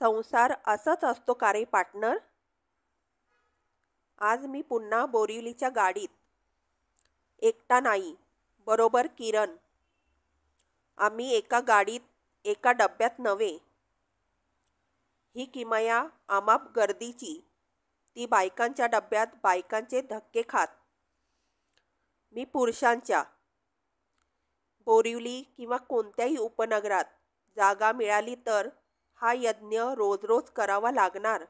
संसार असाच असतो का रे पार्टनर. आज मी पुन्हा बोरिवलीच्या गाडीत. एकटा नाही, बरोबर किरण. आम्ही एका गाडीत, एका डब्यात नव्हे. ही किमया आमाप गर्दीची, ती बायकांच्या डब्यात बायकांचे धक्के खात. मी पुरुषांच्या. बोरिवली किंवा कोणत्याही उपनगरात जागा मिळाली तर हा यज्ञ रोज रोज करावा लागणार.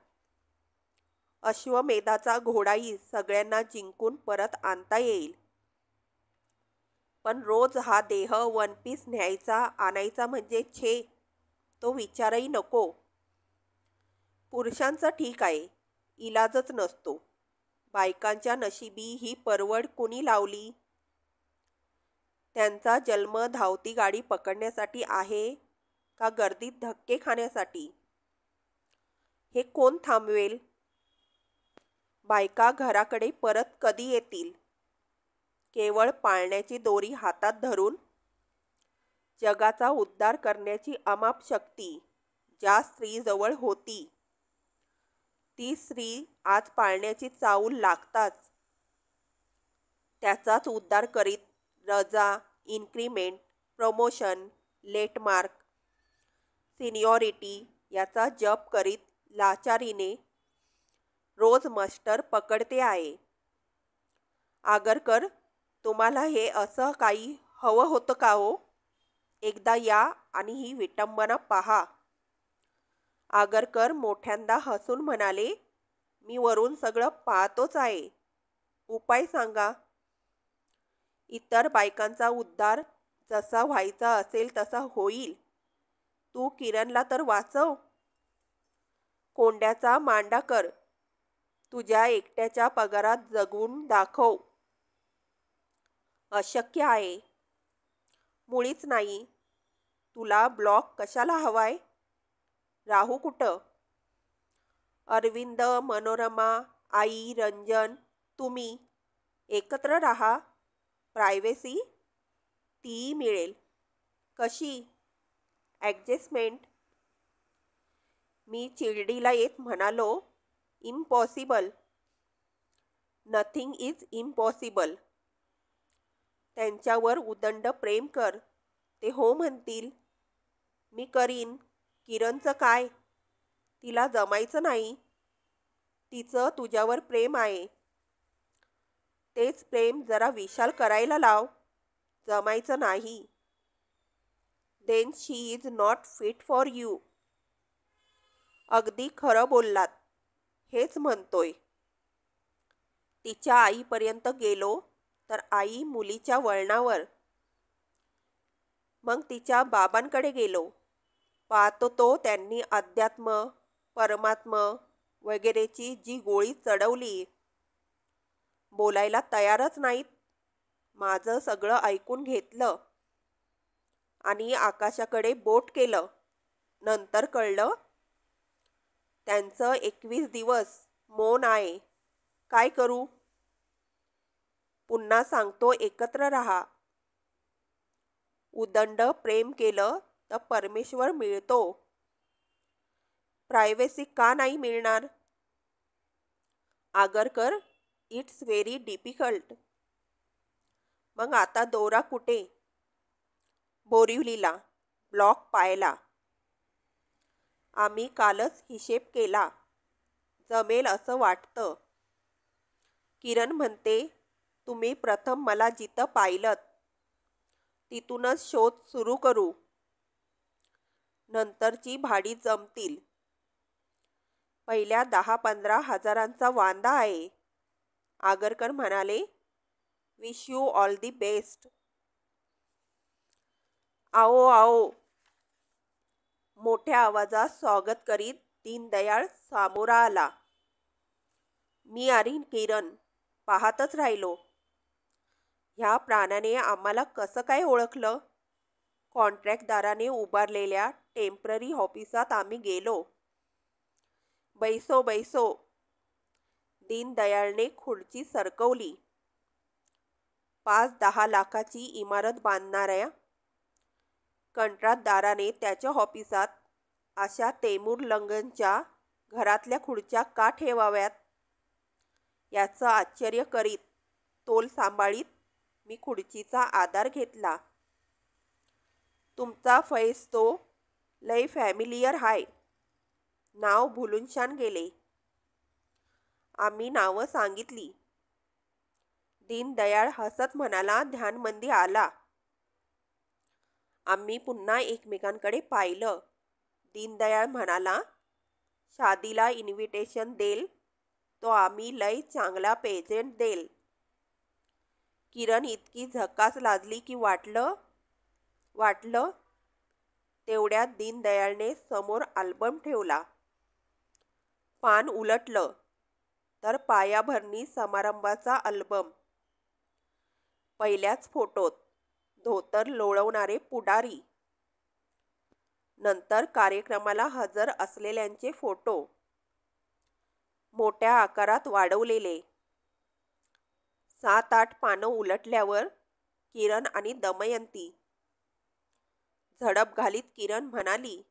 अश्वमेधाचा घोडाही सगळ्यांना जिंकून परत आणता येईल. पण रोज हा देह वन पीस न्यायचा आणायचा म्हणजे छे, तो विचारही नको. पुरुषांचं ठीक आहे, इलाजच नसतो. बायकांच्या नशिबी ही परवड कुणी लावली. त्यांचा जन्म धावती गाडी पकडण्यासाठी आहे का गर्दीत धक्के खाण्यासाठी, हे कोण थांबवेल. बायका घराकडे परत कधी येतील. केवळ पाळण्याची दोरी हातात धरून. जगाचा उद्धार करण्याची अमाप शक्ती ज्या स्त्रीजवळ होती, ती स्त्री आज पाळण्याची चाऊल लागताच. त्याचाच उद्धार करीत रजा, इन्क्रिमेंट, प्रमोशन, लेटमार्क, सिनियॉरिटी याचा जप करीत लाचारीने रोज मस्टर पकडते आहे. आगरकर, तुम्हाला हे असं काही हवं होतं का हो? एकदा या आणि ही विटंबना पहा. आगरकर मोठ्यांदा हसून म्हणाले, मी वरून सगळं पाहतोच आहे. उपाय सांगा. इतर बायकांचा उद्धार जसा व्हायचा असेल तसा होईल. तू किरणला तर वाचव. कोंड्याचा मांडा कर. तुझ्या एकट्याच्या पगारात जगून दाखव. अशक्य आहे. मुळीच नाही. तुला ब्लॉक कशाला हवाय? राहू कुठं? अरविंद, मनोरमा, आई, रंजन, तुम्ही एकत्र राहा. प्रायव्हेसी ती मिळेल. कशी? ॲडजस्टमेंट. मी चिरडीला येत म्हणालो, इम्पॉसिबल. Nothing is impossible. त्यांच्यावर उदंड प्रेम कर. ते हो म्हणतील. मी करीन. किरणचं काय? तिला जमायचं नाही. तिचं तुझ्यावर प्रेम आहे. तेच प्रेम जरा विशाल करायला लाव. जमायचं नाही. Then she is not fit for you. अगदी खरं बोललात. हेच म्हणतोय. तिच्या आईपर्यंत गेलो तर आई मुलीच्या वळणावर. मग तिच्या बाबांकडे गेलो. पाहतो तो त्यांनी अध्यात्म, परमात्म वगैरेची जी गोळी चढवली. बोलायला तयारच नाहीत. माझं सगळं ऐकून घेतलं आणि आकाशाकडे बोट केलं. नंतर कळलं त्यांचं 21 दिवस मौन आहे. काय करू? पुन्हा सांगतो, एकत्र राहा. उदंड प्रेम केलं तर परमेश्वर मिळतो. प्रायव्हेसी का नाही मिळणार? Agarkar, it's very difficult. मग आता दोरा कुठे? बोरिवलीला. ब्लॉक पाहायला. आम्ही कालच हिशेब केला. जमेल असं वाटतं. किरण म्हणते, तुम्ही प्रथम मला जिथं पाहिलंत तिथूनच शोध सुरू करू. नंतरची भाडी जमतील. पहिल्या 10-15 हजारांचा वांदा आहे. आगरकर म्हणाले, wish you all the best. आओ आओ. मोठ्या आवाजात स्वागत करीत दीनदयाळ सामोरा आला. मी आणि किरण पाहतच राहिलो. ह्या प्राण्याने आम्हाला कसं काय ओळखलं? कॉन्ट्रॅक्टदाराने उभारलेल्या टेम्पररी ऑफिसात आम्ही गेलो. बैसो बैसो. दीनदयाळने खुर्ची सरकवली. 5-10 लाखाची इमारत बांधणाऱ्या कंत्राटदाराने त्याच्या ऑफिसात अशा तैमूर लंगनच्या घरातल्या खुर्च्या का ठेवाव्यात याचं आश्चर्य करीत तोल सांभाळीत मी खुर्चीचा आधार घेतला. तुमचा फैज तो लय फॅमिलियर हाय. नाव भुलूनशान गेले. आम्ही नावं सांगितली. दीनदयाळ हसत म्हणाला, ध्यानमंदी आला. आम्ही पुन्हा एकमेकांकडे पाहिलं. दीनदयाळ म्हणाला, शादीला इन्व्हिटेशन देल तो आम्ही लय चांगला प्रेझेंट देल. किरण इतकी झकास लाजली की वाटलं तेवढ्यात दीनदयाळने समोर अल्बम ठेवला. पान उलटलं तर पायाभरणी समारंभाचा अल्बम. पहिल्याच फोटोत धोतर लोळवणारे पुढारी. नंतर कार्यक्रमाला हजर असलेल्यांचे फोटो मोठ्या आकारात वाढवलेले. 7-8 पानं उलटल्यावर किरण आणि दमयंती. झडप घालीत किरण म्हणाली,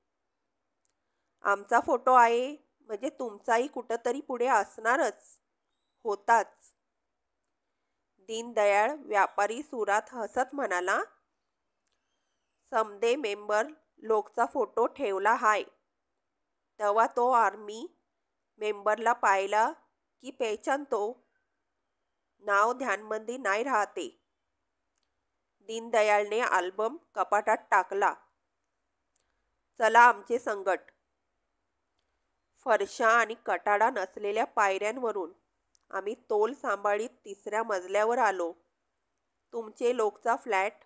आमचा फोटो आहे म्हणजे तुमचाही कुठंतरी पुढे असणारच होताच. दीनदयाळ व्यापारी सुरात हसत म्हणाला, समदे मेंबर लोकचा फोटो ठेवला हाय. तेव्हा तो आर्मी मेंबरला पाहिला की पेचानतो. नाव ध्यानमंदी नाही राहते. दीनदयाळने अल्बम कपाटात टाकला. चला आमचे संगट. फरशा आणि कटाडा नसलेल्या पायऱ्यांवरून आम्ही तोल सांभाळीत 3ऱ्या मजल्यावर आलो. तुमचे लोकचा फ्लॅट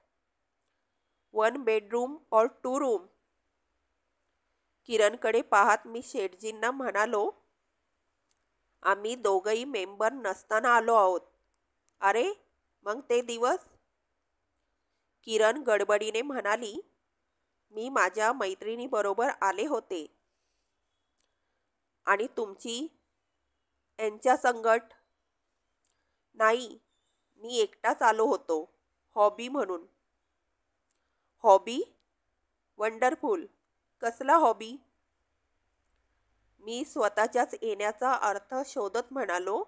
1 बेडरूम और 2 रूम. किरणकडे पाहत मी शेठजींना म्हणालो, आम्ही दोघंही मेंबर नसताना आलो आहोत. अरे मग ते दिवस. किरण गडबडीने म्हणाली, मी माझ्या मैत्रिणीबरोबर आले होते. आणि तुमची यांच्या संगट. नाही, मी एकटाच आलो होतो हॉबी म्हणून. हॉबी? वंडरफुल. कसला हॉबी? मी स्वतःच्याच येण्याचा अर्थ शोधत म्हणालो,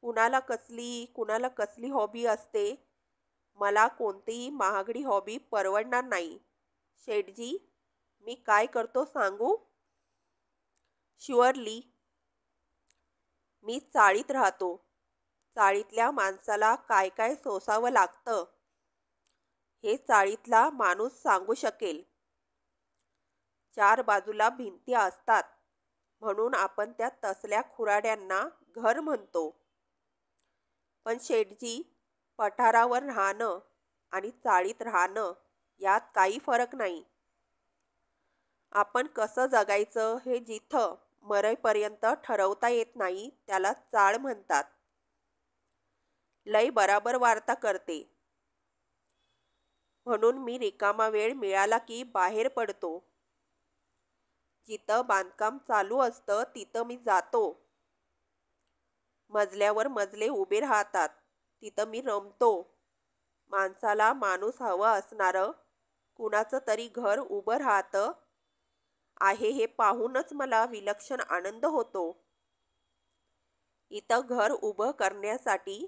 कुणाला कसली हॉबी असते. मला कोणतीही महागडी हॉबी परवडणार नाही. शेठजी, मी काय करतो सांगू? शुअरली. मी चाळीत राहतो. चाळीतल्या माणसाला काय काय सोसावं लागतं हे चाळीतला माणूस सांगू शकेल. 4 बाजूला भिंती असतात म्हणून आपण त्या तसल्या खुराड्यांना घर म्हणतो. पण शेठजी, पठारावर राहणं आणि चाळीत राहणं यात काही फरक नाही. आपण कसं जगायचं हे जिथं मरेपर्यंत ठरवता येत नाही त्याला चाळ म्हणतात. लय बराबर वार्ता करते. म्हणून मी रिकामा वेळ मिळाला की बाहेर पडतो. जिथं बांधकाम चालू असतं तिथं मी जातो. मजल्यावर मजले उभे राहतात तिथं मी रमतो. माणसाला माणूस हवं असणारं कुणाचं तरी घर उभं राहतं आहे हे पाहूनच मला विलक्षण आनंद होतो. इथं घर उभं करण्यासाठी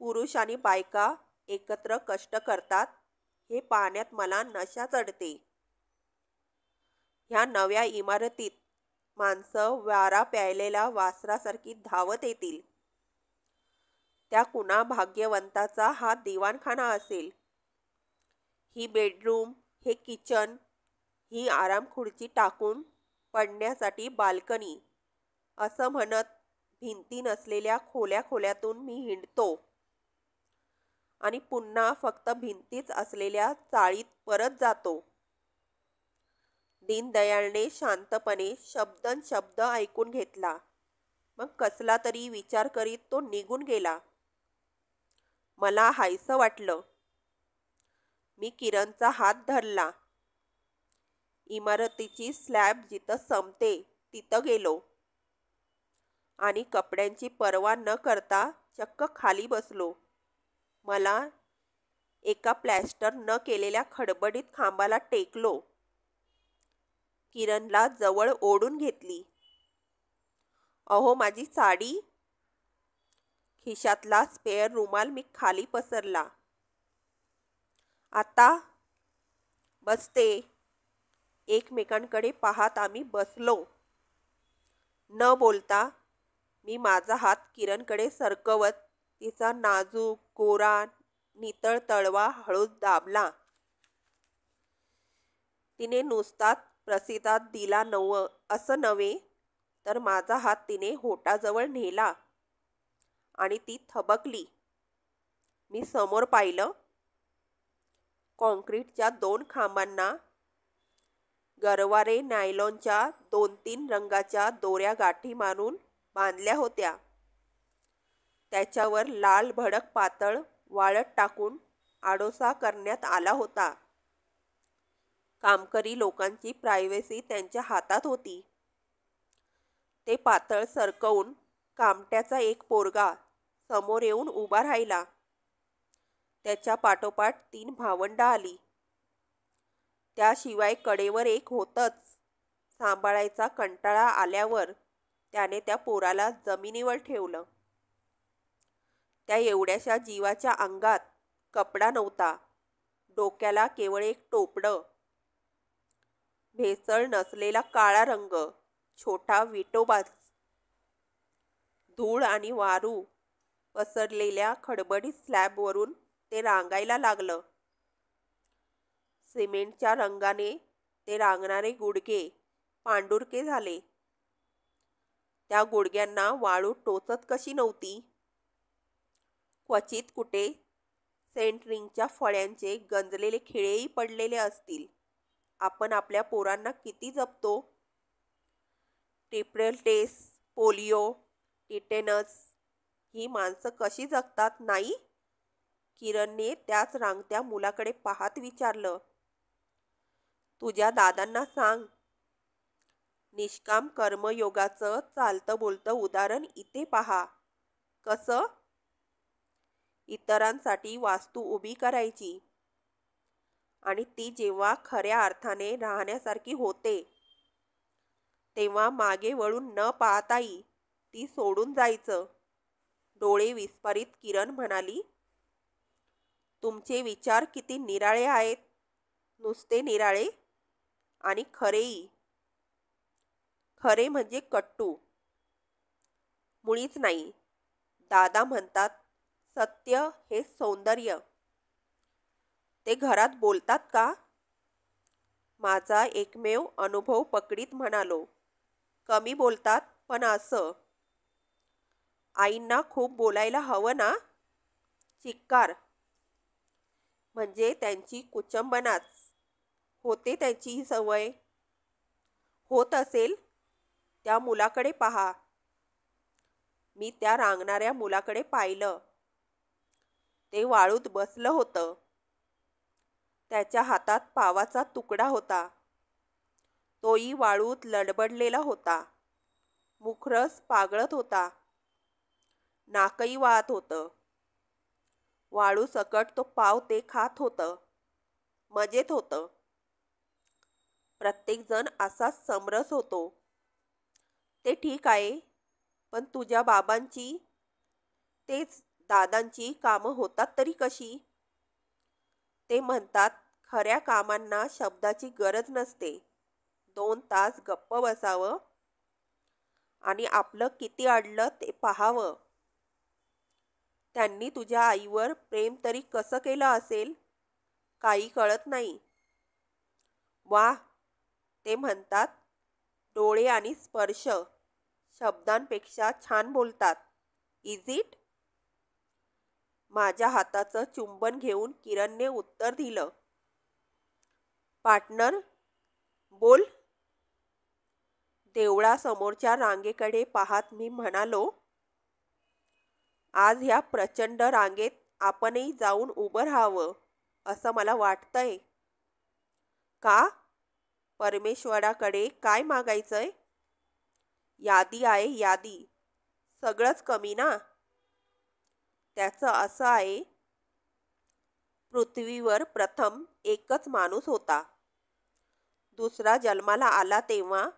पुरुष आणि बायका एकत्र कष्ट करतात हे पाहण्यात मला नशा चढते. ह्या नव्या इमारतीत माणसं वारा प्यायलेल्या वासरासारखी धावत येतील. त्या कुणा भाग्यवंताचा हा दिवाणखाना असेल. ही बेडरूम, हे किचन, ही आराम खुर्ची टाकून पडण्यासाठी बाल्कनी असं म्हणत भिंती नसलेल्या खोल्या खोल्यातून मी हिंडतो आणि पुन्हा फक्त भिंतीच असलेल्या चाळीत परत जातो. दीनदयाळने शांतपणे शब्दनशब्द ऐकून घेतला. मग कसला तरी विचार करीत तो निघून गेला. मला हायसं वाटलं. मी किरणचा हात धरला. इमारतीची स्लॅब जिथं संपते तिथं गेलो आणि कपड्यांची पर्वा न करता चक्क खाली बसलो. मला एका प्लॅस्टर न केलेल्या खडबडीत खांबाला टेकलो. किरणला जवळ ओढून घेतली. अहो माझी साडी. खिशातला स्पेअर रुमाल मी खाली पसरला. आता बसते. एकमेकांकडे पाहत आम्ही बसलो. न बोलता मी माझा हात किरणकडे सरकवत तिचा नाजूक गोरा नितळ तळवा हळूच दाबला. तिने नुसताच प्रसिद्धात दिला असं नव्हे, तर माझा हात तिने होटाजवळ नेला आणि ती थबकली. मी समोर पाहिलं. कॉन्क्रीटच्या 2 खांबांना गरवारे नायलॉनच्या 2-3 रंगाच्या दोऱ्या गाठी मारून बांधल्या होत्या. त्याच्यावर लाल भडक पातळ वाळत टाकून आडोसा करण्यात आला होता. कामकरी लोकांची प्रायव्हसी त्यांच्या हातात होती. ते पातळ सरकवून कामट्याचा एक पोरगा समोर येऊन उभा राहिला. त्याच्या पाठोपाठ 3 भावंडं आली. त्याशिवाय कडेवर एक होतंच. सांभाळायचा कंटाळा आल्यावर त्याने त्या पोराला जमिनीवर ठेवलं. त्या एवढ्याशा जीवाच्या अंगात कपडा नव्हता. डोक्याला केवळ एक टोपडं. भेसळ नसलेला काळा रंग. छोटा विटोबाच. धूळ आणि वारू पसरलेल्या खडबडीत स्लॅबवरून ते रांगायला लागलं. सिमेंटच्या रंगाने ते रांगणारे गुडघे पांढुरके झाले. त्या गुडघ्यांना वाळू टोचत कशी नव्हती. क्वचित कुठे सेंट रिंगच्या फळ्यांचे गंजलेले खिळेही पडलेले असतील. आपण आपल्या पोरांना किती जपतो. ट्रिपल पोलिओ, टिटेनस ही माणसं कशी जगतात नाही. किरणने त्याच रांगत्या मुलाकडे पाहत विचारलं. तुझ्या दादांना सांग. निष्काम कर्मयोगाचं चालतं बोलतं उदाहरण इथे पहा. कसं? इतरांसाठी वास्तू उभी करायची आणि ती जेव्हा खऱ्या अर्थाने राहण्यासारखी होते तेव्हा मागे वळून न पाहताही ती सोडून जायचं. डोळे विस्फारित किरण म्हणाली. तुमचे विचार किती निराळे आहेत. नुसते निराळे आणि खरेही. खरे म्हणजे कट्टू. मुळीच नाही. दादा म्हणतात सत्य हे सौंदर्य. ते घरात बोलतात का? माझा एकमेव अनुभव पकडीत म्हणालो. कमी बोलतात, पण असं. आईंना खूप बोलायला हवं ना. चिक्कार. म्हणजे त्यांची कुचंबनाच. होते त्याची ही सवय. होत असेल. त्या मुलाकडे पहा. मी त्या रांगणाऱ्या मुलाकडे पाहिलं. ते वाळूत बसलं होतं. त्याच्या हातात पावाचा तुकडा होता. तोही वाळूत लडबडलेला होता. मुखरस पागळत होता. नाकही वाहत होतं. वाळू सकट तो पाव ते खात होतं. मजेत होतं. प्रत्येकजण असाच समरस होतो. ते ठीक आहे, पण तुझ्या बाबांची तेच दादांची कामं होतात तरी कशी? ते म्हणतात खऱ्या कामांना शब्दाची गरज नसते. 2 तास गप्प बसावं आणि आपलं किती अडलं ते पाहावं. त्यांनी तुझ्या आईवर प्रेम तरी कसं केलं असेल काही कळत नाही. वा, ते म्हणतात डोळे आणि स्पर्श शब्दांपेक्षा छान बोलतात. Is it? माझ्या हाताचं चुंबन घेऊन किरणने उत्तर दिलं. पार्टनर बोल. देवळासमोरच्या रांगेकडे पाहत मी म्हणालो. आज ह्या प्रचंड रांगेत आपणही जाऊन उभं राहावं असं मला वाटतंय. का? परमेश्वराकडे काय मागायचंय? यादी आहे यादी. सगळंच कमी ना. त्याचं असं आहे, पृथ्वीवर प्रथम एकच माणूस होता. दुसरा जन्माला आला तेव्हा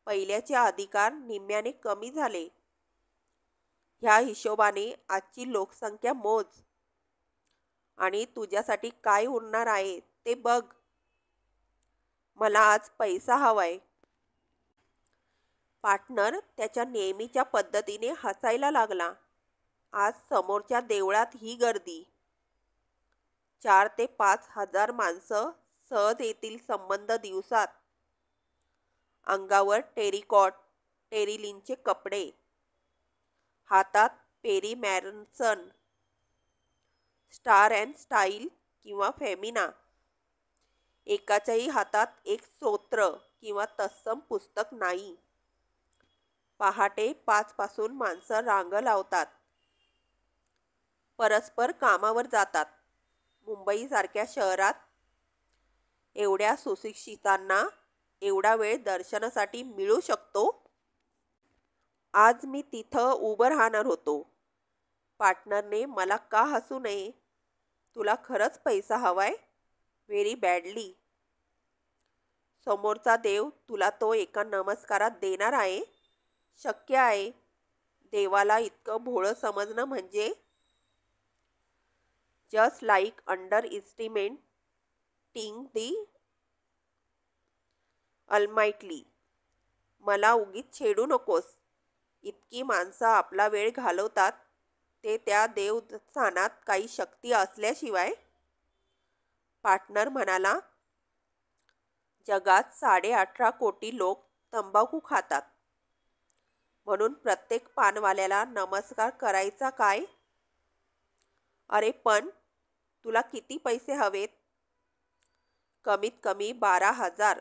पहिल्याचे अधिकार निम्म्याने कमी झाले. ह्या हिशोबाने आजची लोकसंख्या मोज आणि तुझ्यासाठी काय उरणार आहे ते बघ. मला आज पैसा हवाय. पार्टनर त्याच्या नेहमीच्या पद्धतीने हसायला लागला. आज समोरच्या देवळात ही गर्दी. 4 ते 5 हजार माणसं सहज येतील संबंध दिवसात. अंगावर टेरिकॉट टेरिलिनचे कपडे, हातात पेरी मॅरन्सन, स्टार अँड स्टाईल किंवा फेमिना. एकाच्याही हातात एक स्तोत्र किंवा तत्सम पुस्तक नाही. पहाटे 5 पासून माणसं रांग लावतात. परस्पर कामावर जातात. मुंबईसारख्या शहरात एवढ्या सुशिक्षितांना एवढा वेळ दर्शनासाठी मिळू शकतो. आज मी तिथं उभं राहणार होतो. पार्टनरने मला का हसू नये? तुला खरंच पैसा हवाय? Very badly. समोरचा देव तुला तो एका नमस्कारात देणार आहे. शक्य आहे. देवाला इतकं भोळं समजणं म्हणजे जस्ट लाईक अंडर इस्टिमेटिंग दी अल्माइटली. मला उगीच छेडू नकोस. इतकी माणसं आपला वेळ घालवतात ते त्या देवस्थानात काही शक्ती असल्याशिवाय. पार्टनर म्हणाला, जगात 18.5 कोटी लोक तंबाखू खातात. म्हणून प्रत्येक पानवाल्याला नमस्कार करायचा काय? अरे पण तुला किती पैसे हवेत? कमीत कमी 12,000.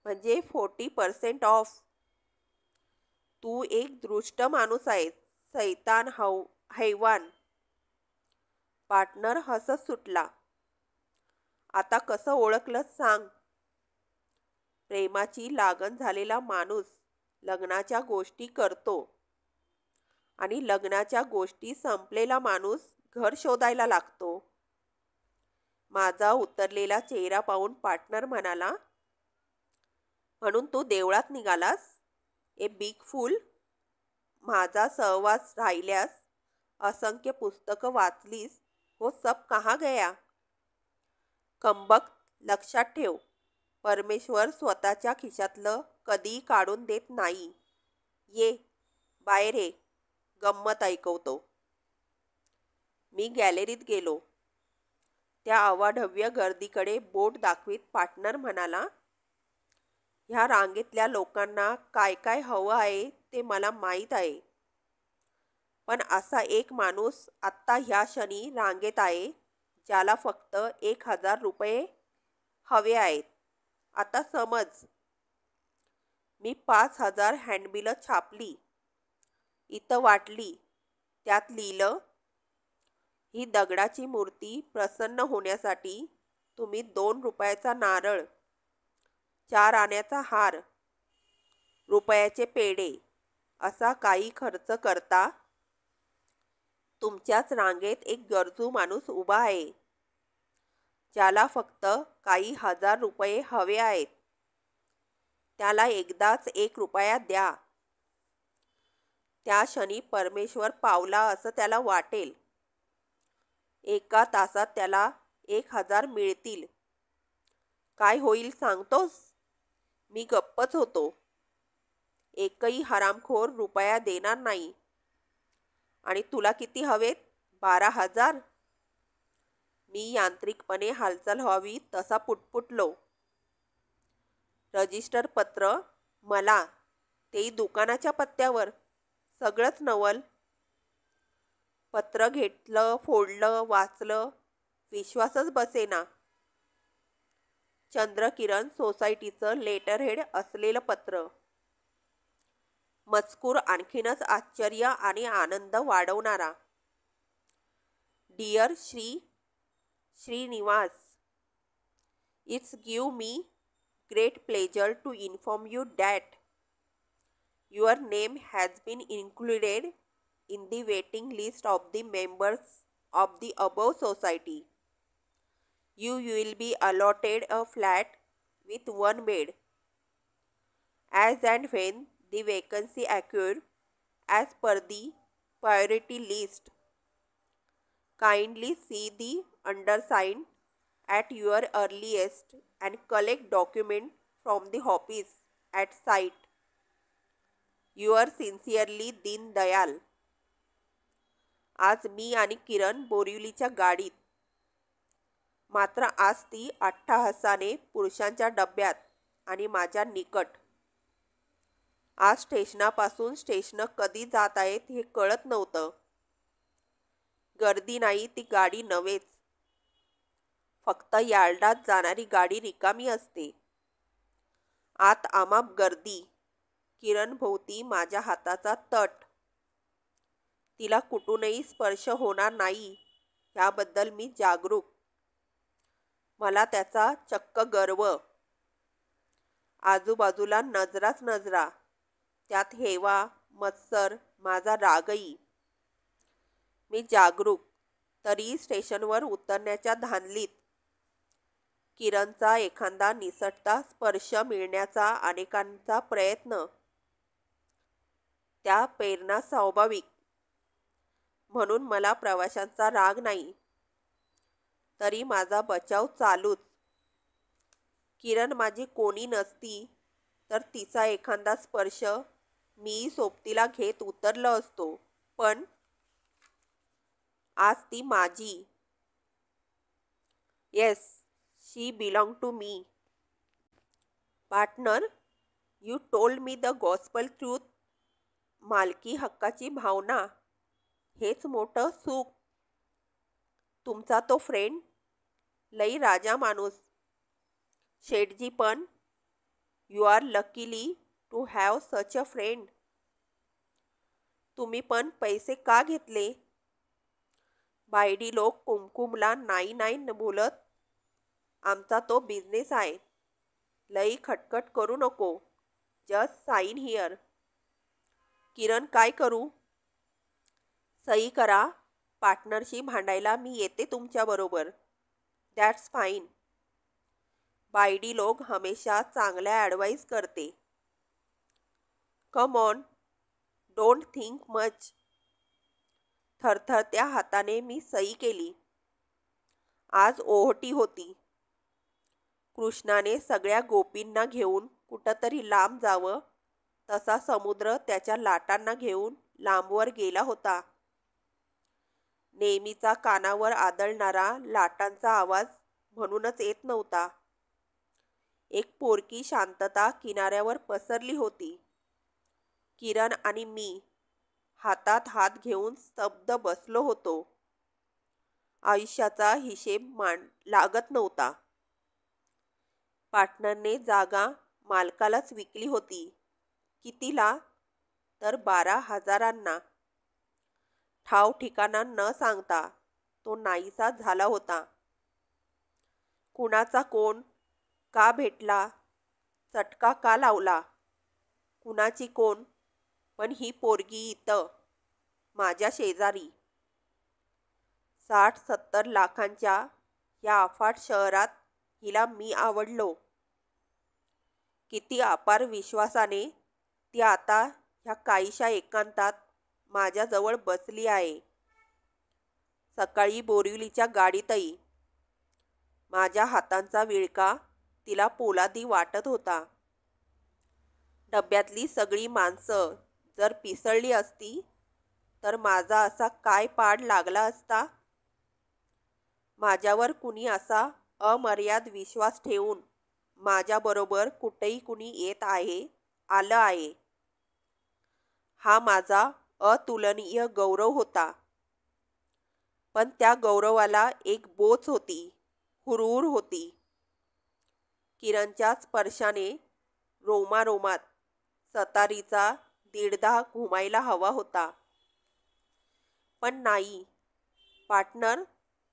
म्हणजे 40% ऑफ. तू एक दृष्ट माणूस आहेस. सैतान हैवान. पार्टनर हसत सुटला. आता कसं ओळखलं सांग? प्रेमाची लागण झालेला माणूस लग्नाच्या गोष्टी करतो आणि लग्नाच्या गोष्टी संपलेला माणूस घर शोधायला लागतो. माझा उतरलेला चेहरा पाहून पार्टनर म्हणाला, म्हणून तू देवळात निघालास? ए बिग फूल. माझा सहवास राहिल्यास असंख्य पुस्तकं वाचलीस हो सब कहाँ गया? कमबख्त. लक्षात ठेव, परमेश्वर स्वतःच्या खिशातलं कधीही काढून देत नाही. ये बाहेर ये, गंमत ऐकवतो. मी गॅलरीत गेलो. त्या अवाढव्य गर्दीकडे बोट दाखवीत पार्टनर म्हणाला, ह्या रांगेतल्या लोकांना काय काय हवं आहे ते मला माहीत आहे. पण असा एक माणूस आत्ता ह्या क्षणी रांगेत आहे ज्याला फक्त 1,000 रुपये हवे आहेत. आता समज. मी 5,000 हँडबिलं छापली. इथं वाटली. त्यात लिहिलं, ही दगडाची मूर्ती प्रसन्न होण्यासाठी तुम्ही 2 रुपयाचा नारळ, 4 आण्याचा हार, रुपयाचे पेढे असा काही खर्च करता. तुमच्याच रांगेत एक गरजू माणूस उभा आहे ज्याला फक्त काही 1,000 रुपये हवे आहेत. त्याला एकदाच 1 रुपया द्या. त्या क्षणी परमेश्वर पावला असं त्याला वाटेल. 1 तासात त्याला 1,000 मिळतील. काय होईल सांगतोस? मी गप्पच होतो. एकही हरामखोर रुपया देणार नाही. आणि तुला किती हवेत? 12,000. मी यांत्रिकपणे हालचाल व्हावी तसा पुटपुटलो. रजिस्टर पत्र मला, तेही दुकानाच्या पत्त्यावर. सगळंच नवल. पत्र घेतलं, फोडलं, वाचलं. विश्वासच बसेना. चंद्रकिरण सोसायटीचं लेटरहेड असलेलं पत्र. मजकूर आणखीनच आश्चर्य आणि आनंद वाढवणारा. Dear Shrinivas, it's give me great pleasure to inform you that your name has been included in the waiting list of the members of the above society. You will be allotted a flat with one bed. As and when the vacancy occur as per the priority list, kindly see the undersigned at your earliest and collect document from the office at site. Yours sincerely, Deen Dayal. आज मी आणि किरण बोरिवलीच्या गाडीत. मात्र आज ती अट्टाहासाने पुरुषांच्या डब्यात आणि माझ्या निकट. आज स्टेशनापासून स्टेशन कधी जात आहेत हे कळत नव्हतं. गर्दी नाही, ती गाडी नव्हेच. फक्त यार्डात जाणारी गाडी रिकामी असते. आत आमाप गर्दी. किरण भोवती माझ्या हाताचा तट. तिला कुठूनही स्पर्श होणार नाही याबद्दल मी जागरूक. मला त्याचा चक्क गर्व. आजूबाजूला नजराच नजरा, त्यात हेवा, मत्सर, माझा रागही. मी जागरूक, तरी स्टेशनवर उतरण्याच्या धांदलीत. किरणचा एखादा निसटता स्पर्श मिळण्याचा अनेकांचा प्रयत्न. त्या प्रेरणा स्वाभाविक. म्हणून मला प्रवाशांचा राग नाही. तरी माझा बचाव चालूच. किरण माझी कोणी नसती तर तिचा एखादा स्पर्श मी सोबतीला घेत उतरलो असतो. पण आज ती माझी. Yes, she belong to me. Partner, you told me the gospel truth. मालकी हक्काची भावना, हेच मोठं सुख. तुमचा तो फ्रेंड लई राजा माणूस. शेठजी पण. You are luckily to have such a friend. तुम्ही पण पैसे का घेतले? बायडी लोक कुमकुमला नाही नाही बोलत. आमचा तो बिझनेस आहे. लई खटखट करू नको. Just sign here. किरण, काय करू? सही करा. पार्टनरशी भांडायला मी येते तुमच्याबरोबर. That's fine. बायडी लोक हमेशा चांगल्या ॲडवाईस करते. Come on, don't think much. थरथरत्या हाताने मी सही केली. आज ओहोटी होती. कृष्णाने सगळ्या गोपींना घेऊन कुठंतरी लांब जावं, तसा समुद्र त्याच्या लाटांना घेऊन लांबवर गेला होता. नेहमीचा कानावर आदळणारा लाटांचा आवाज म्हणूनच येत नव्हता. एक पोरकी शांतता किनाऱ्यावर पसरली होती. किरण आणि मी हातात हात घेऊन स्तब्ध बसलो होतो. आयुष्याचा हिशेब लागत नव्हता. पार्टनरने जागा मालकालाच विकली होती. कितीला? तर 12,000. ठाव ठिकाणा न सांगता तो नाहीसा झाला होता. कुणाचा कोण? का भेटला? चटका का लावला? कुणाची कोण? पण ही पोरगी इथं माझ्या शेजारी. 60-70 लाखांच्या या अफाट शहरात हिला मी आवडलो. किती अपार विश्वासाने ती आता ह्या काहीशा एकांतात माझ्याजवळ बसली आहे. सकाळी बोरिवलीच्या गाडीतही माझ्या हातांचा विळका तिला पोलादी वाटत होता. डब्यातली सगळी माणसं जर पिसळली असती तर माझा असा काय पाड लागला असता? माझ्यावर कुणी असा अमर्याद विश्वास ठेवून माझ्याबरोबर कुठेही कुणी येत आहे, आलं आहे. हा माझा अतुलनीय गौरव होता. पण त्या गौरवाला एक बोच होती, हुरहुर होती. किरणच्या स्पर्शाने रोमारोमात सतारीचा दीडधा घुमायला हवा होता. पण नाही. पार्टनर,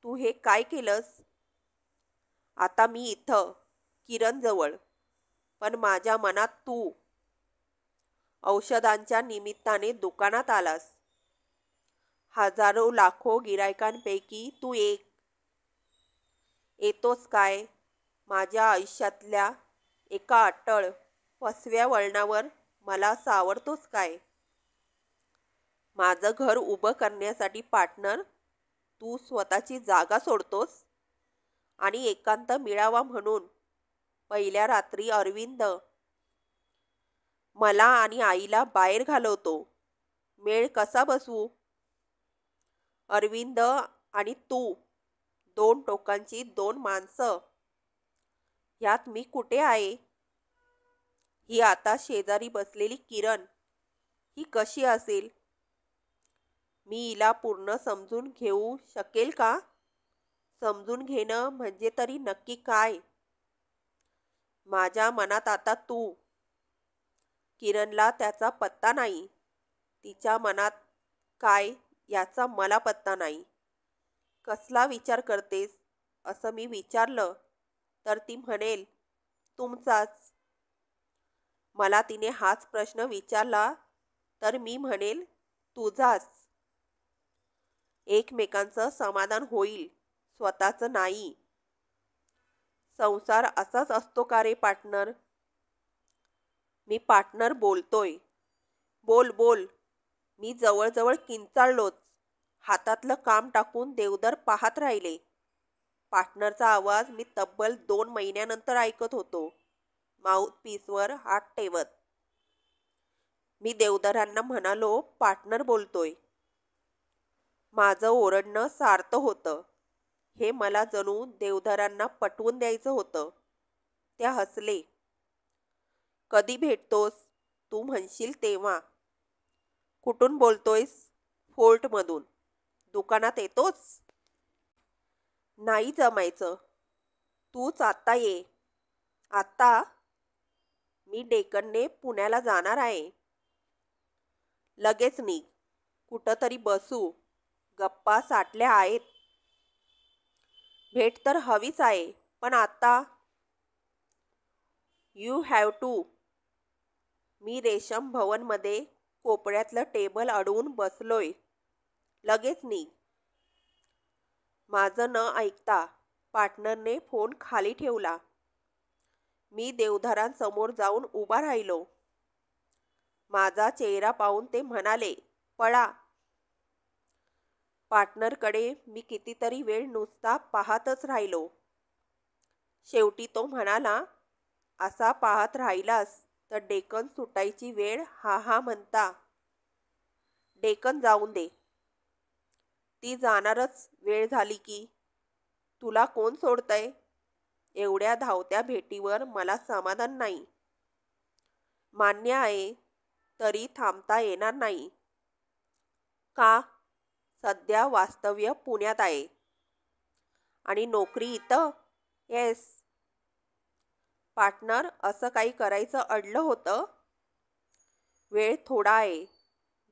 तू हे काय केलंस? आता मी इथं किरणजवळ, पण माझ्या मनात तू. औषधांच्या निमित्ताने दुकानात आलास. हजारो लाखो गिरायकांपैकी तू एक. येतोच काय माझ्या आयुष्यातल्या एका अटळ फसव्या वळणावर मला सावरतोच काय? माझं घर उभं करण्यासाठी पार्टनर तू स्वतःची जागा सोडतोस आणि एकांत मिळावा म्हणून पहिल्या रात्री अरविंद मला आणि आईला बाहेर घालवतो. मेळ कसा बसवू? अरविंद आणि तू दोन टोकांची दोन माणसं. यात मी कुठे आहे? ही आता शेजारी बसलेली किरण ही कशी असेल? मी हिला पूर्ण समजून घेऊ शकेल का? समजून घेणं म्हणजे तरी नक्की काय? माझ्या मनात आता तू. किरणला त्याचा पत्ता नाही. तिच्या मनात काय याचा मला पत्ता नाही. कसला विचार करतेस असं मी विचारलं तर ती म्हणेल तुमचाच. मला तिने हाच प्रश्न विचारला तर मी म्हणेल तुझाच. एकमेकांचं समाधान होईल, स्वतःचं नाही. संसार असाच असतो का रे पार्टनर? मी पार्टनर बोलतोय. बोल बोल. मी जवळजवळ किंचाळलोच. हातातलं काम टाकून देवदर पाहत राहिले. पार्टनरचा आवाज मी तब्बल 2 महिन्यानंतर ऐकत होतो, माउथपीसवर हात ठेवत. मी देवदरांना म्हणालो, पार्टनर बोलतोय. माझं ओरडणं सार्थ होतं. हे मला जणू देवधरांना पटवून द्यायचं होतं. त्या हसले. कधी भेटतोस? तू म्हणशील तेव्हा. कुठून बोलतोयस? फोर्टमधून. दुकानात येतोच? नाही जमायचं. तूच आत्ता ये. आत्ता? मी डेक्कनने पुण्याला जाणार आहे. लगेच निघ. कुठं तरी बसू. गप्पा साठल्या आहेत. भेट तर हवीच आहे, पण आता? You have to. मी रेशम भवनमध्ये कोपऱ्यातलं टेबल अडवून बसलोय. लगेच निघ. माझं न ऐकता पार्टनरने फोन खाली ठेवला. मी देवधरांसमोर जाऊन उभा राहिलो. माझा चेहरा पाहून ते म्हणाले, पळा. पार्टनरकडे मी कितीतरी वेळ नुसता पाहतच राहिलो. शेवटी तो म्हणाला, असा पाहत राहिलास तर डेक्कन सुटायची वेळ हा हा म्हणता. डेक्कन जाऊन दे. ती जाणारच वेळ झाली की. तुला कोण सोडतंय? एवढ्या धावत्या भेटीवर मला समाधान नाही. मान्य आहे, तरी थांबता येणार नाही. का? सध्या वास्तव्य पुण्यात आहे. आणि नोकरी इथं? येस. पार्टनर असं काही करायचं अडलं होतं? वेळ थोडा आहे.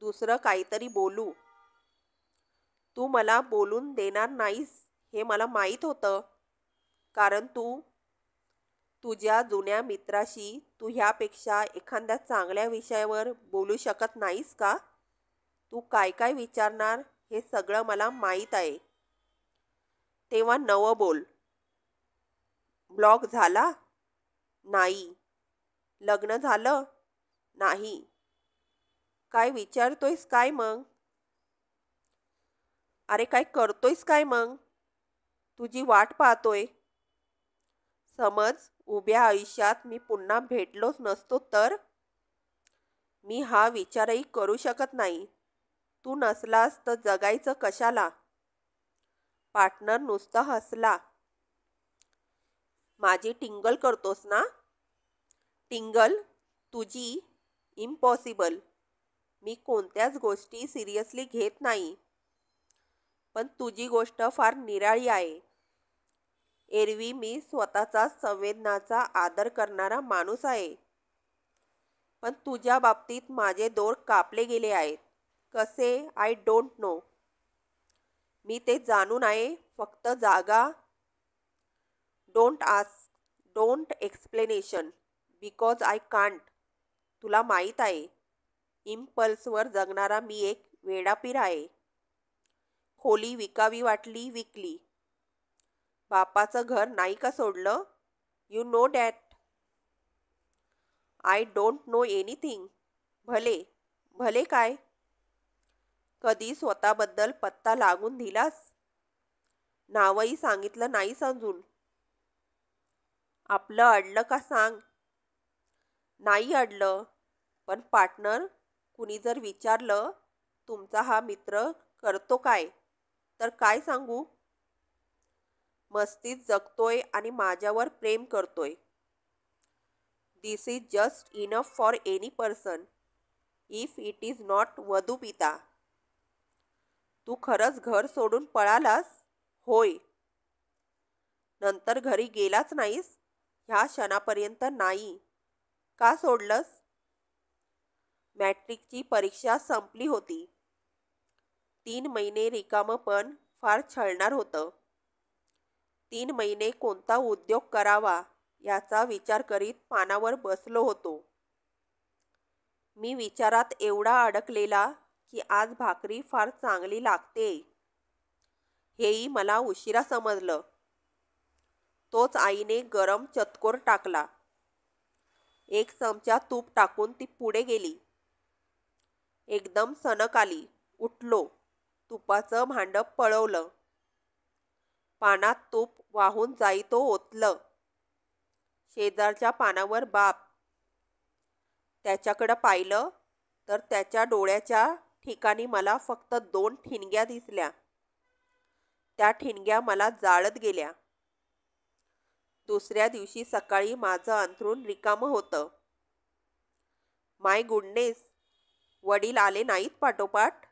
दुसरं काहीतरी बोलू. तू मला बोलून देणार नाहीस हे मला माहीत होतं. कारण तू तुझ्या जुन्या मित्राशी तू ह्यापेक्षा एखाद्या चांगल्या विषयावर बोलू शकत नाहीस का? तू काय काय विचारणार हे सगळं मला माहीत आहे. तेव्हा नवं बोल. ब्लॉक झाला? नाही. लग्न झालं? नाही. काय विचारतोयस काय मग? अरे काय करतोयस काय मग? तुझी वाट पाहतोय. समज उभ्या आयुष्यात मी पुन्हा भेटलोच नसतो तर? मी हा विचारही करू शकत नाही. तू नसलास तर जगायचं कशाला? पार्टनर नुसता हसला. माझी टिंगल करतोस ना? टिंगल तुझी? इम्पॉसिबल. मी कोणत्याच गोष्टी सिरियसली घेत नाही. पण तुझी गोष्ट फार निराळी आहे. एरवी मी स्वतःचा संवेदनाचा आदर करणारा माणूस आहे. पण तुझ्या बाबतीत माझे दोर कापले गेले आहेत. कसे? I don't no. मी ते जाणून आहे. फक्त जागा. Don't ask. Don't explanation. Because I can't. तुला माहीत आहे, इम्पल्सवर जगणारा मी एक वेडापीर आहे. खोली विकावी वाटली विकली. बापाचं घर नाही का सोडलं? You know that. I don't know anything. भले भले काय? कधी स्वतःबद्दल पत्ता लागून दिलास? नावही सांगितलं नाहीस अजून. आपलं अडलं का सांग. नाही अडलं, पण पार्टनर, कुणी जर विचारलं तुमचा हा मित्र करतो काय, तर काय सांगू? मस्तीत जगतोय आणि माझ्यावर प्रेम करतोय. This is just enough for any person if it is not वधू पिता. तू खरंच घर सोडून पळालास? होय. नंतर घरी गेलाच नाहीस? ह्या क्षणापर्यंत नाही. का सोडलंस? मॅट्रिकची परीक्षा संपली होती. 3 महिने रिकामं पण फार छळणार होतं. 3 महिने कोणता उद्योग करावा याचा विचार करीत पानावर बसलो होतो. मी विचारात एवढा अडकलेला की आज भाकरी फार चांगली लागते हेही मला उशिरा समजलं. तोच आईने गरम चतकोर टाकला. 1 चमचा तूप टाकून ती पुढे गेली. एकदम सनक आली. उठलो. तुपाचं भांडं पळवलं. पानात तूप वाहून जाईतो ओतलं. शेजारच्या पानावर बाप. त्याच्याकडं पाहिलं तर त्याच्या डोळ्याच्या ठिकाणी मला फक्त 2 ठिणग्या दिसल्या. त्या ठिणग्या मला जाळत गेल्या. दुसऱ्या दिवशी सकाळी माझं अंथरूण रिकामं होतं. माय गुडनेस, वडील आले नाहीत पाठोपाठ.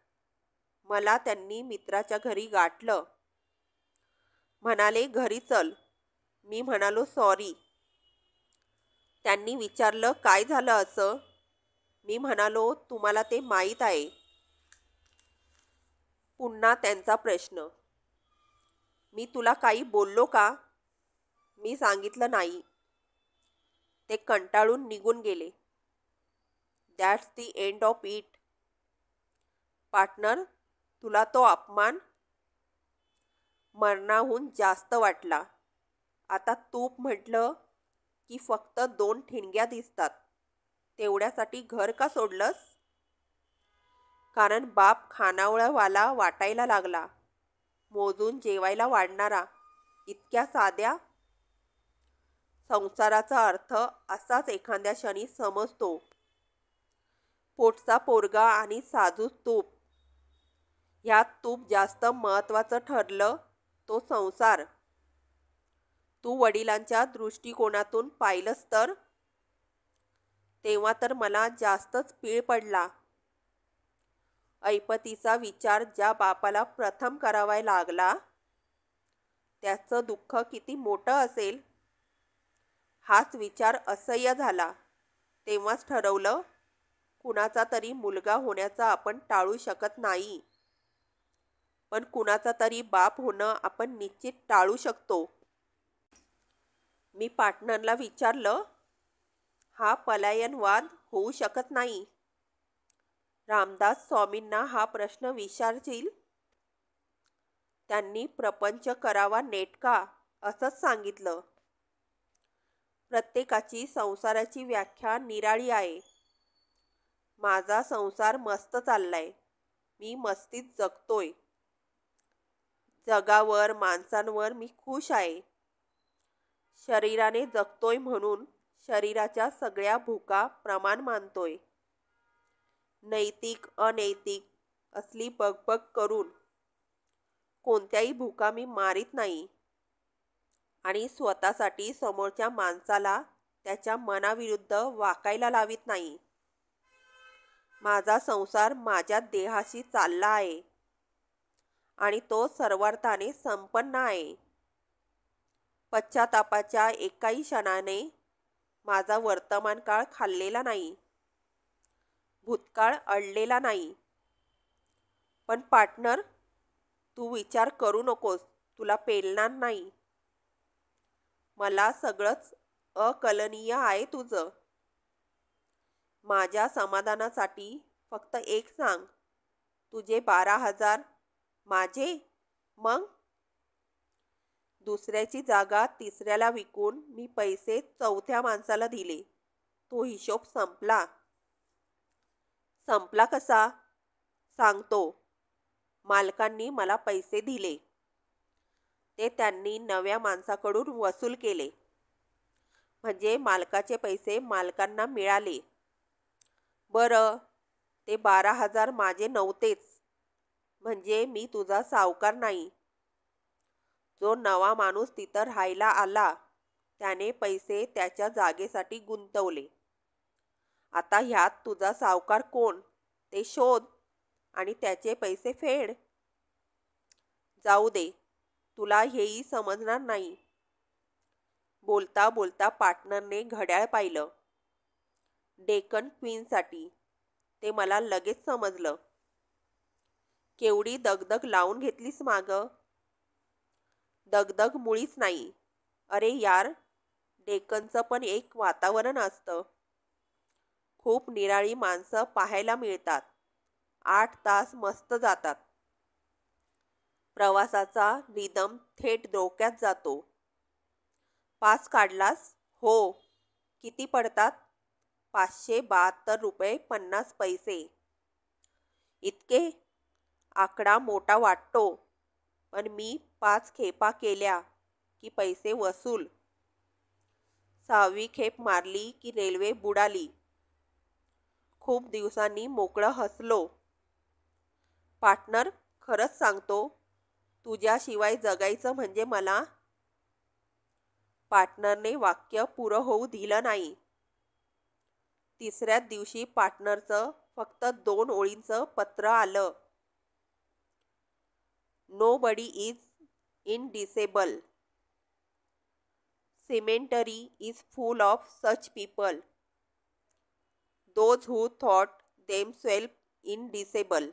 मला त्यांनी मित्राच्या घरी गाठलं. म्हणाले घरी चल. मी म्हणालो सॉरी. त्यांनी विचारलं काय झालं असं. मी म्हणालो तुम्हाला ते माहीत आहे. पुन्हा त्यांचा प्रश्न. मी तुला काही बोललो का? मी सांगितलं नाही. ते कंटाळून निघून गेले. That's the end of it. Partner, तुला तो अपमान मरणाहून जास्त वाटला. आता तूप म्हटलं की फक्त 2 ठिणग्या दिसतात. तेवढ्यासाठी घर का सोडलंस? कारण बाप खानावळवाला वाटायला लागला. मोजून जेवायला वाढणारा. इतक्या साध्या. संसाराचा अर्थ असाच एखाद्या क्षणी समजतो. पोटचा पोरगा आणि साजूक तूप. ह्यात तूप जास्त महत्त्वाचं ठरलं तो संसार. तू वडिलांच्या दृष्टिकोनातून पाहिलंस तर? तेव्हा तर मला जास्तच पीळ पडला. ऐपतीचा विचार ज्या बापाला प्रथम करावा लागला त्याचं दुःख किती मोठं असेल. हाच विचार असह्य झाला. तेव्हाच ठरवलं कुणाचा तरी मुलगा होण्याचा आपण टाळू शकत नाही, पण कुणाचा तरी बाप होणं आपण निश्चित टाळू शकतो. मी पार्टनरला विचारलं, हा पलायनवाद होऊ शकत नाही. रामदास स्वामींना हा प्रश्न विचारशील? त्यांनी प्रपंच करावा नेटका असंच सांगितलं. प्रत्येकाची संसाराची व्याख्या निराळी आहे. माझा संसार मस्त चाललाय. मी मस्तीत जगतोय. जगावर माणसांवर मी खुश आहे. शरीराने जगतोय म्हणून शरीराच्या सगळ्या भूका प्रमाण मानतोय. नैतिक अनैतिक असली बकबक करून कोणत्याही भूका मी मारीत नाही आणि स्वतःसाठी समोरच्या माणसाला त्याच्या मनाविरुद्ध वाकायला लावित नाही. माझा संसार माझ्या देहाशी चालला आहे आणि तो सर्वार्थाने संपन्न आहे. पश्चातापाच्या एकाही क्षणाने माझा वर्तमान काळ खाल्लेला नाही. भूतकाळ अडलेला नाही. पण पार्टनर, तू विचार करू नकोस. तुला पेलणार नाही. मला सगळंच अकलनीय आहे तुझं. माझ्या समाधानासाठी फक्त एक सांग. तुझे 12,000 माझे? मग दुसऱ्याची जागा तिसऱ्याला विकून मी पैसे चौथ्या माणसाला दिले. तो हिशोब संपला. संपला कसा? सांगतो. मालकांनी मला पैसे दिले. ते त्यांनी नव्या माणसाकडून वसूल केले. म्हणजे मालकाचे पैसे मालकांना मिळाले. बरं, ते 12,000 माझे नव्हतेच. म्हणजे मी तुझा सावकार नाही. जो नवा माणूस तिथं राहायला आला त्याने पैसे त्याच्या जागेसाठी गुंतवले. आता ह्यात तुझा सावकार कोण ते शोध आणि त्याचे पैसे फेड. जाऊ दे, तुला हेही समजणार नाही. बोलता बोलता पार्टनरने घड्याळ पाहिलं. डेक्कन क्वीनसाठी. ते मला लगेच समजलं. केवढी दगदग लावून घेतलीस मागं? दगदग मुळीच नाही. अरे यार, डेक्कनचं पण एक वातावरण असतं. खूप निराळी माणसं पाहायला मिळतात. 8 तास मस्त जातात. प्रवासाचा रिदम थेट डोक्यात जातो. पास काढलास? हो. किती पडतात? 572 रुपये 50 पैसे. इतके? आकडा मोठा वाटतो, पण मी 5 खेपा केल्या की पैसे वसूल. 6वी खेप मारली की रेल्वे बुडाली. खूप दिवसांनी मोकळं हसलो. पार्टनर, खरंच सांगतो, तुझ्याशिवाय जगायचं म्हणजे मला. पार्टनरने वाक्य पुरं होऊ दिलं नाही. तिसऱ्याच दिवशी पार्टनरचं फक्त 2 ओळींचं पत्र आलं. Nobody is indisable. Cemetery is full of such people. Those who thought themselves indisable.